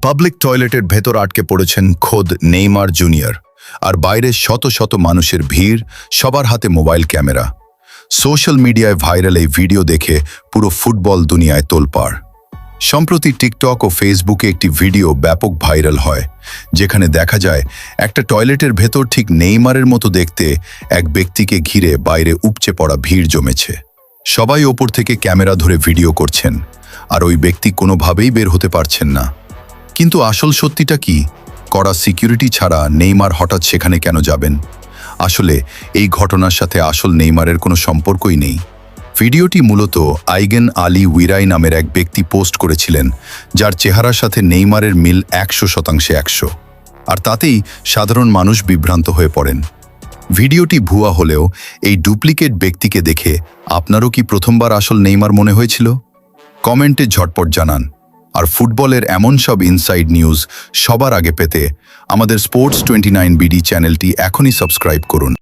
Public টয়লেটের ভেতর আটকে পড়েছেন খোদ নেইমার জুনিয়র, আর বাইরে শত শত মানুষের ভিড়, সবার হাতে মোবাইল ক্যামেরা। সোশ্যাল মিডিয়ায় ভাইরাল এই ভিডিও দেখে পুরো ফুটবল দুনিয়ায় তোলপাড়। সম্প্রতি টিকটক ও ফেসবুকে একটি ভিডিও ব্যাপক ভাইরাল হয়, যেখানে দেখা যায় একটা টয়লেটের ভেতর ঠিক নেইমারের মতো দেখতে এক ব্যক্তিকে ঘিরে বাইরে উপচে পড়া ভিড় জমেছে। সবাই ওপর থেকে ক্যামেরা ধরে ভিডিও করছেন, আর ওই ব্যক্তি কোনোভাবেই বের হতে পারছেন না। কিন্তু আসল সত্যিটা কি? কড়া সিকিউরিটি ছাড়া নেইমার হঠাৎ সেখানে কেন যাবেন? আসলে এই ঘটনার সাথে আসল নেইমারের কোনো সম্পর্কই নেই। ভিডিওটি মূলত আইগেন আলী উইরাই নামের এক ব্যক্তি পোস্ট করেছিলেন, যার চেহারার সাথে নেইমারের মিল 100% 100, আর তাতেই সাধারণ মানুষ বিভ্রান্ত হয়ে পড়েন। ভিডিওটি ভুয়া হলেও এই ডুপ্লিকেট ব্যক্তিকে দেখে আপনারও কি প্রথমবার আসল নেইমার মনে হয়েছিল? কমেন্টে ঝটপট জানান। আর ফুটবলের এমন সব ইনসাইড নিউজ সবার আগে পেতে আমাদের স্পোর্টস 29 বিডি চ্যানেলটি এখনই সাবস্ক্রাইব করুন।